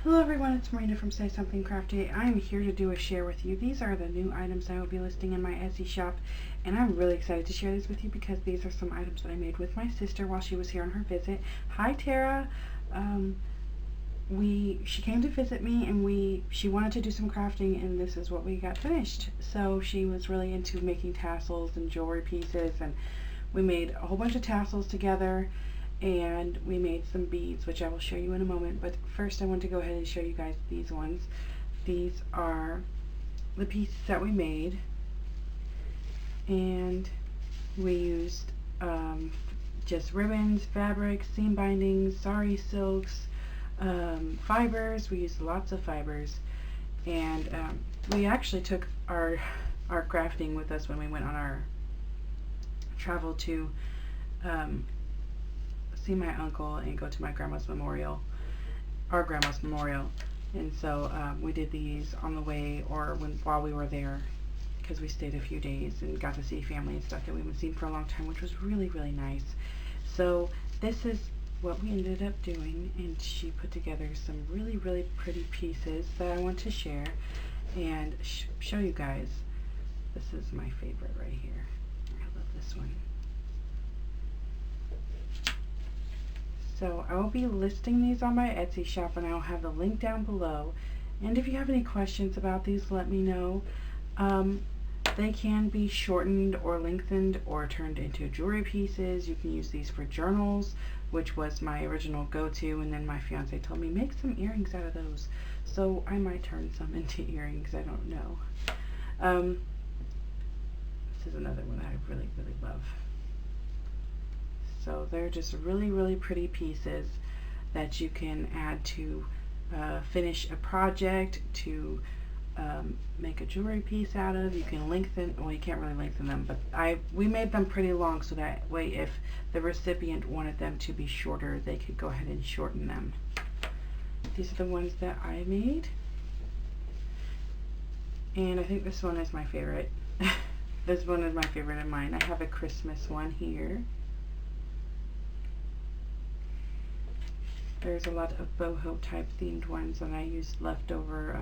Hello everyone, it's Marina from Say Something Crafty. I'm here to do a share with you. These are the new items I will be listing in my Etsy shop, and I'm really excited to share these with you because these are some items that I made with my sister while she was here on her visit. Hi Tara. She came to visit me and she wanted to do some crafting, and this is what we got finished. So she was really into making tassels and jewelry pieces, and we made a whole bunch of tassels together. And we made some beads, which I will show you in a moment, but first I want to go ahead and show you guys these ones. These are the pieces that we made, and we used just ribbons, fabric, seam bindings, sari silks, fibers. We used lots of fibers, and we actually took our crafting with us when we went on our travel to see my uncle and go to my grandma's memorial, our grandma's memorial. And so we did these on the way or while we were there, because we stayed a few days and got to see family and stuff that we haven't seen for a long time, which was really, really nice. So this is what we ended up doing, and she put together some really, really pretty pieces that I want to share and show you guys. This is my favorite right here. I love this one. So I will be listing these on my Etsy shop, and I will have the link down below. And if you have any questions about these, let me know. They can be shortened or lengthened or turned into jewelry pieces. You can use these for journals, which was my original go-to, and then my fiance told me make some earrings out of those. So I might turn some into earrings, I don't know. This is another one that I really, really love. So they're just really, really pretty pieces that you can add to finish a project, to make a jewelry piece out of. You can lengthen, well, you can't really lengthen them, but we made them pretty long so that way if the recipient wanted them to be shorter, they could go ahead and shorten them. These are the ones that I made, and I think this one is my favorite. This one is my favorite of mine. I have a Christmas one here. There's a lot of boho type themed ones, and I used leftover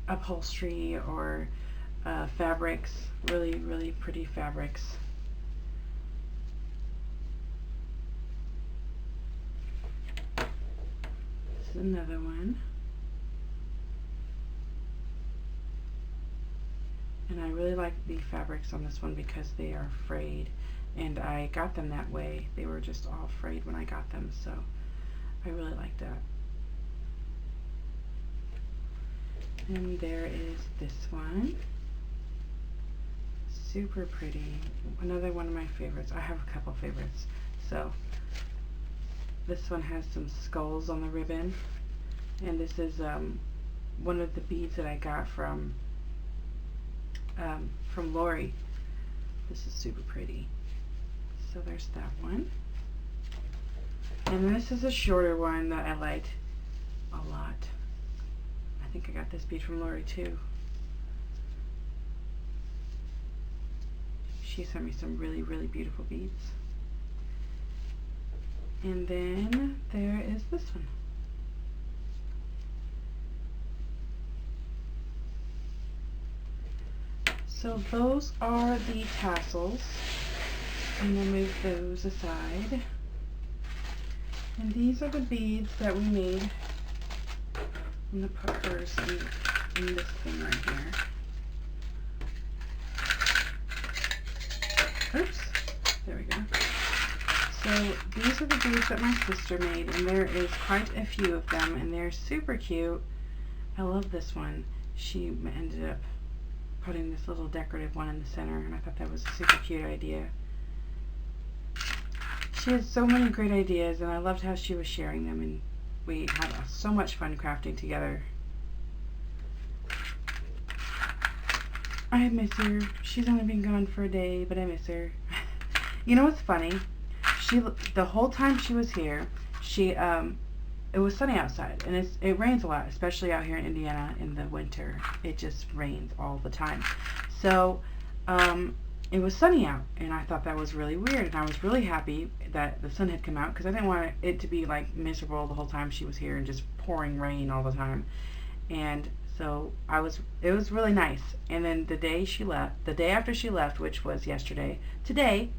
upholstery or fabrics, really, really pretty fabrics. This is another one. And I really like the fabrics on this one because they are frayed. And I got them that way. They were just all frayed when I got them, so I really like that. And there is this one. Super pretty. Another one of my favorites. I have a couple favorites. So this one has some skulls on the ribbon, and this is one of the beads that I got from Lori. This is super pretty. So there's that one. And this is a shorter one that I liked a lot. I think I got this bead from Lori too. She sent me some really, really beautiful beads. And then there is this one. So those are the tassels. And we'll move those aside. And these are the beads that we made. I'm going to put hers in this thing right here. Oops. There we go. So these are the beads that my sister made, and there is quite a few of them, and they're super cute. I love this one. She ended up putting this little decorative one in the center, and I thought that was a super cute idea. She had so many great ideas, and I loved how she was sharing them, and we had so much fun crafting together. I miss her. She's only been gone for a day, but I miss her. You know what's funny? The whole time she was here, it was sunny outside, and it rains a lot, especially out here in Indiana in the winter. It just rains all the time. So it was sunny out, and I thought that was really weird, and I was really happy that the sun had come out because I didn't want it to be like miserable the whole time she was here and just pouring rain all the time. And so it was really nice. And then the day after she left, which was yesterday, today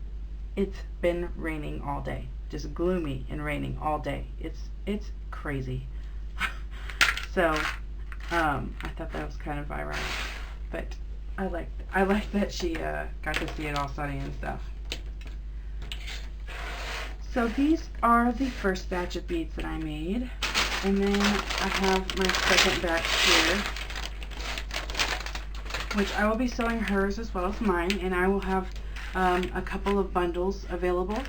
it's been raining all day, just gloomy and raining all day. It's crazy. So I thought that was kind of ironic, but I like that she got to see it all sunny and stuff. So these are the first batch of beads that I made, and then I have my second batch here, which I will be sewing hers as well as mine, and I will have a couple of bundles available.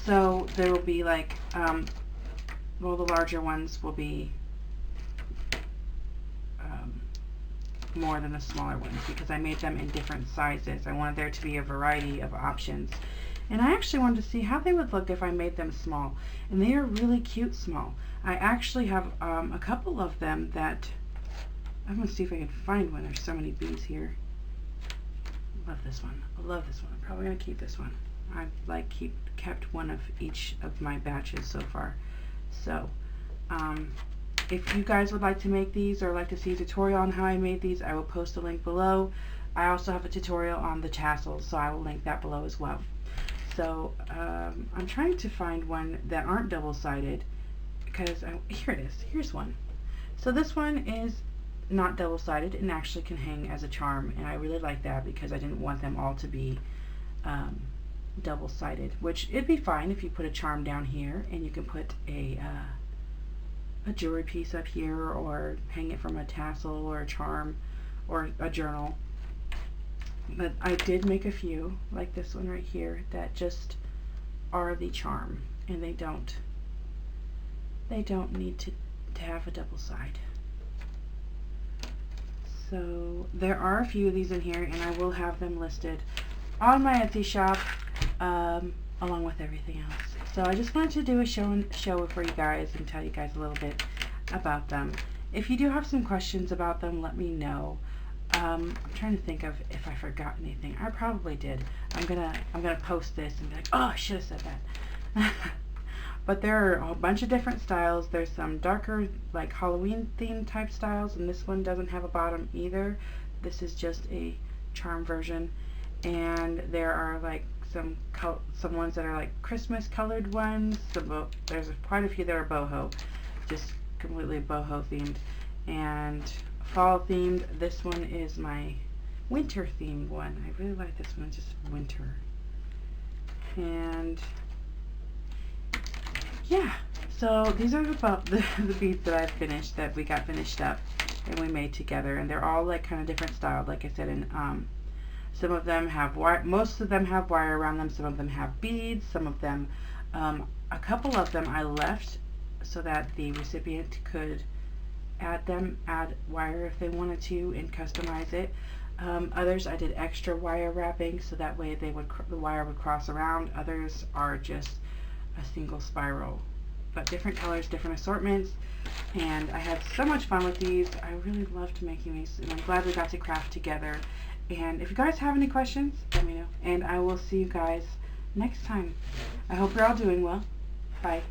So there will be like, well, the larger ones will be more than the smaller ones because I made them in different sizes. I wanted there to be a variety of options. And I actually wanted to see how they would look if I made them small. And they are really cute small. I actually have a couple of them that, I'm going to see if I can find one. There's so many beads here. I love this one. I love this one. I'm probably going to keep this one. I've kept one of each of my batches so far. So, if you guys would like to make these or like to see a tutorial on how I made these, I will post a link below. I also have a tutorial on the tassels, so I will link that below as well. So I'm trying to find one that aren't double-sided because, here it is. Here's one. So this one is not double-sided and actually can hang as a charm, and I really like that because I didn't want them all to be double-sided, which it'd be fine if you put a charm down here and you can put a jewelry piece up here or hang it from a tassel or a charm or a journal. But I did make a few, like this one right here, that just are the charm, and they don't need to have a double side. So there are a few of these in here, and I will have them listed on my Etsy shop along with everything else. So I just wanted to do a show for you guys and tell you guys a little bit about them. If you do have some questions about them, let me know. I'm trying to think of if I forgot anything. I probably did. I'm gonna post this and be like, oh, I should have said that. But there are a bunch of different styles. There's some darker, like Halloween themed type styles, and this one doesn't have a bottom either. This is just a charm version. And there are like some ones that are like Christmas colored ones. There's quite a few that are boho, just completely boho themed, and fall themed. This one is my winter themed one. I really like this one. It's just winter. And yeah, so these are about the beads that I've finished, that we got finished up and we made together, and they're all like kind of different style, like I said. And some of them have wire, most of them have wire around them, some of them have beads, some of them, a couple of them I left so that the recipient could add wire if they wanted to and customize it. Others I did extra wire wrapping so that way the wire would cross around. Others are just a single spiral, but different colors, different assortments, and I had so much fun with these. I really loved making these, and I'm glad we got to craft together. And if you guys have any questions, let me know, and I will see you guys next time. I hope you're all doing well. Bye.